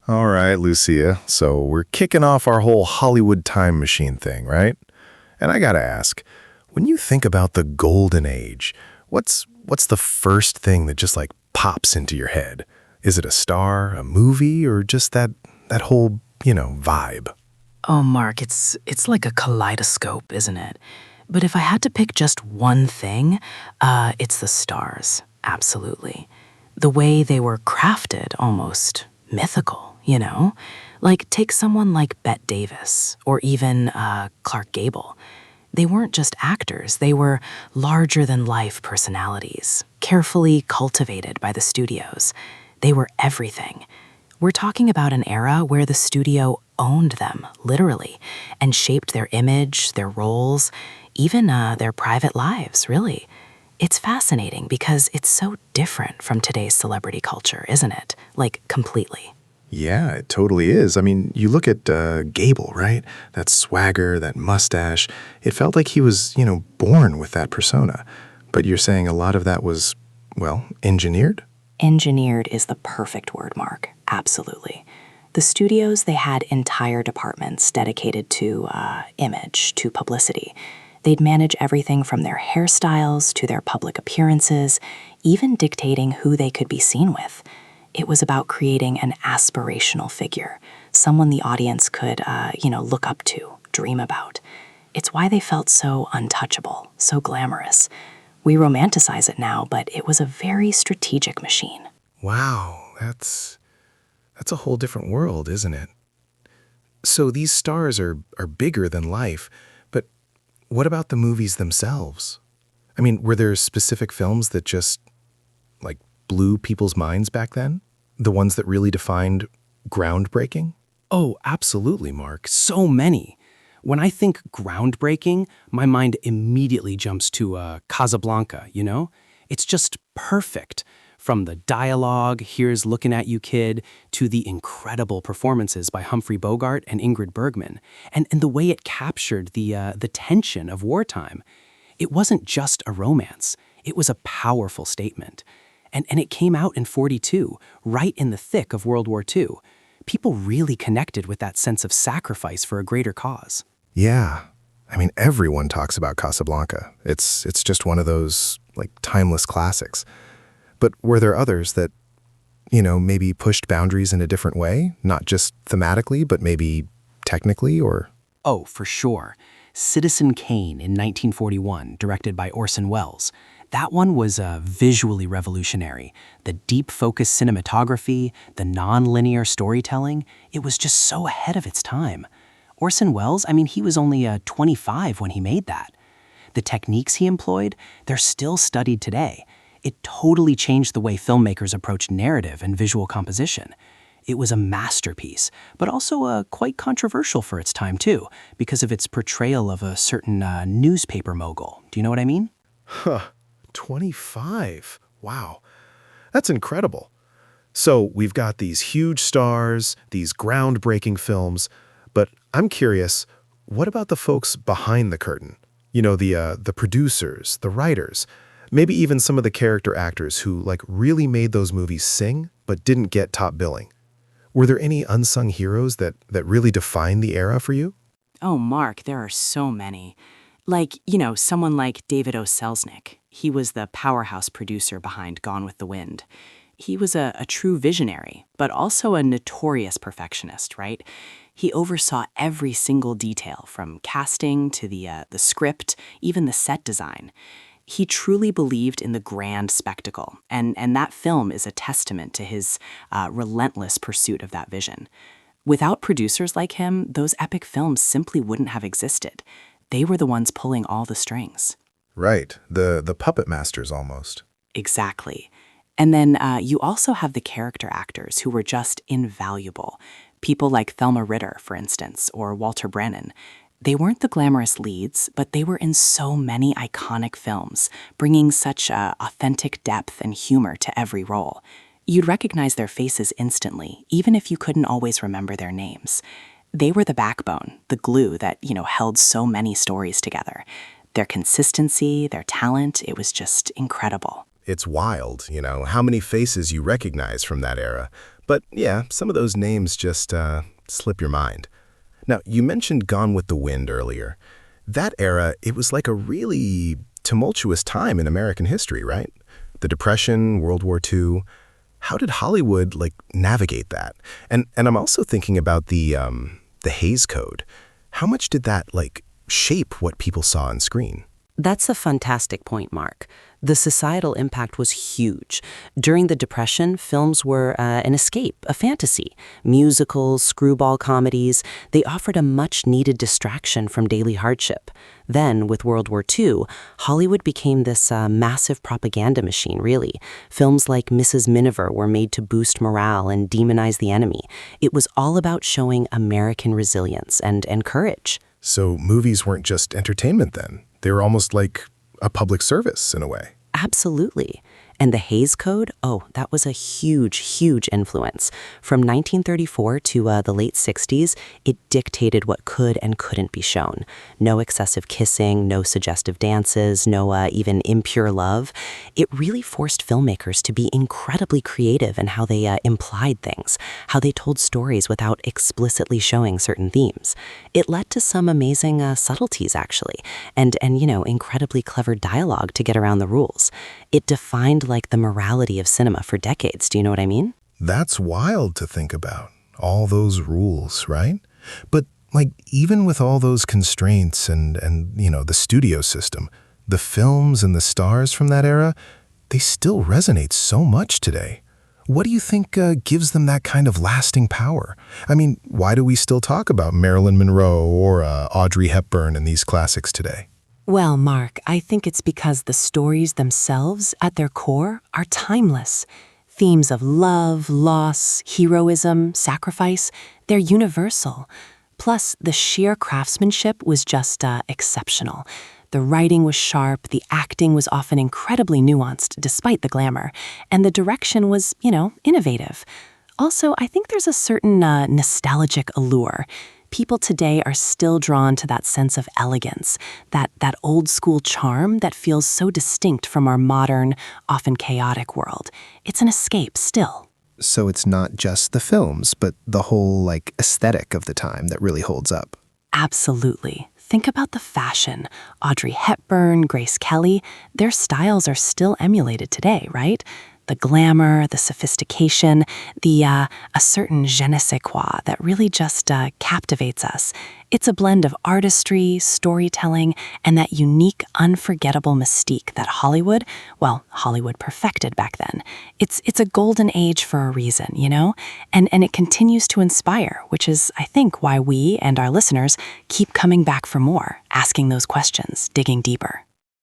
All right, Lucia. So we're kicking off our whole Hollywood time machine thing, right? And I gotta ask, when you think about the golden age, what's the first thing that just like pops into your head? Is it a star, a movie, or just that whole, vibe? Oh, Mark, it's like a kaleidoscope, isn't it? But if I had to pick just one thing, it's the stars, absolutely. The way they were crafted, almost mythical. Like, take someone like Bette Davis, or even Clark Gable. They weren't just actors, they were larger-than-life personalities, carefully cultivated by the studios. They were everything. We're talking about an era where the studio owned them, literally, and shaped their image, their roles, even their private lives, really. It's fascinating because it's so different from today's celebrity culture, isn't it? Like, completely. Yeah, it totally is. I mean, you look at Gable, right? That swagger, that mustache. It felt like he was, born with that persona. But you're saying a lot of that was, well, engineered? Engineered is the perfect word, Mark. Absolutely. The studios, they had entire departments dedicated to image, to publicity. They'd manage everything from their hairstyles to their public appearances, even dictating who they could be seen with. It was about creating an aspirational figure, someone the audience could, look up to, dream about. It's why they felt so untouchable, so glamorous. We romanticize it now, but it was a very strategic machine. Wow, that's a whole different world, isn't it? So these stars are bigger than life, but what about the movies themselves? I mean, were there specific films that just, like, blew people's minds back then? The ones that really defined groundbreaking? Oh, absolutely, Mark. So many. When I think groundbreaking, my mind immediately jumps to Casablanca. It's just perfect. From the dialogue, "Here's looking at you, kid," to the incredible performances by Humphrey Bogart and Ingrid Bergman, and the way it captured the tension of wartime. It wasn't just a romance. It was a powerful statement. And it came out in '42, right in the thick of World War II. People really connected with that sense of sacrifice for a greater cause. Yeah. I mean, everyone talks about Casablanca. It's just one of those, like, timeless classics. But were there others that, maybe pushed boundaries in a different way? Not just thematically, but maybe technically, or? Oh, for sure. Citizen Kane in 1941, directed by Orson Welles. That one was visually revolutionary. The deep focus cinematography, the non-linear storytelling, it was just so ahead of its time. Orson Welles, he was only 25 when he made that. The techniques he employed, they're still studied today. It totally changed the way filmmakers approach narrative and visual composition. It was a masterpiece, but also quite controversial for its time too, because of its portrayal of a certain newspaper mogul. Do you know what I mean? Huh, 25. Wow, that's incredible. So we've got these huge stars, these groundbreaking films, but I'm curious, what about the folks behind the curtain? The producers, the writers, maybe even some of the character actors who, like, really made those movies sing but didn't get top billing. Were there any unsung heroes that really defined the era for you? Oh, Mark, there are so many. Like, someone like David O. Selznick. He was the powerhouse producer behind Gone with the Wind. He was a true visionary, but also a notorious perfectionist, right? He oversaw every single detail, from casting to the script, even the set design. He truly believed in the grand spectacle, and that film is a testament to his relentless pursuit of that vision. Without producers like him, those epic films simply wouldn't have existed. They were the ones pulling all the strings. Right, the puppet masters almost. Exactly. And then you also have the character actors who were just invaluable. People like Thelma Ritter, for instance, or Walter Brennan. They weren't the glamorous leads, but they were in so many iconic films, bringing such authentic depth and humor to every role. You'd recognize their faces instantly, even if you couldn't always remember their names. They were the backbone, the glue that, held so many stories together. Their consistency, their talent, it was just incredible. It's wild, how many faces you recognize from that era. But yeah, some of those names just slip your mind. Now, you mentioned Gone with the Wind earlier. That era, it was like a really tumultuous time in American history, right? The Depression, World War II. How did Hollywood navigate that? And I'm also thinking about the Hays Code. How much did that shape what people saw on screen? That's a fantastic point, Mark. The societal impact was huge. During the Depression, films were an escape, a fantasy. Musicals, screwball comedies, they offered a much-needed distraction from daily hardship. Then, with World War II, Hollywood became this massive propaganda machine, really. Films like Mrs. Miniver were made to boost morale and demonize the enemy. It was all about showing American resilience and courage. So movies weren't just entertainment then. They were almost like a public service in a way. Absolutely. And the Hays Code, that was a huge, huge influence. From 1934 to the late 60s, it dictated what could and couldn't be shown. No excessive kissing, no suggestive dances, no even impure love. It really forced filmmakers to be incredibly creative in how they implied things, how they told stories without explicitly showing certain themes. It led to some amazing subtleties, actually, and incredibly clever dialogue to get around the rules. It defined the morality of cinema for decades. Do you know what I mean? That's wild to think about. All those rules, right? But even with all those constraints and the studio system, the films and the stars from that era, they still resonate so much today. What do you think gives them that kind of lasting power? I mean, why do we still talk about Marilyn Monroe or Audrey Hepburn in these classics today? Well, Mark, I think it's because the stories themselves, at their core, are timeless. Themes of love, loss, heroism, sacrifice, they're universal. Plus, the sheer craftsmanship was just exceptional. The writing was sharp, the acting was often incredibly nuanced despite the glamour, and the direction was, innovative. Also, I think there's a certain nostalgic allure. People today are still drawn to that sense of elegance, that old-school charm that feels so distinct from our modern, often chaotic world. It's an escape still. So it's not just the films, but the whole aesthetic of the time that really holds up. Absolutely. Think about the fashion. Audrey Hepburn, Grace Kelly, their styles are still emulated today, right? The glamour, the sophistication, a certain je ne sais quoi that really just captivates us. It's a blend of artistry, storytelling, and that unique, unforgettable mystique that Hollywood perfected back then. It's a golden age for a reason, And it continues to inspire, which is, I think, why we and our listeners keep coming back for more, asking those questions, digging deeper.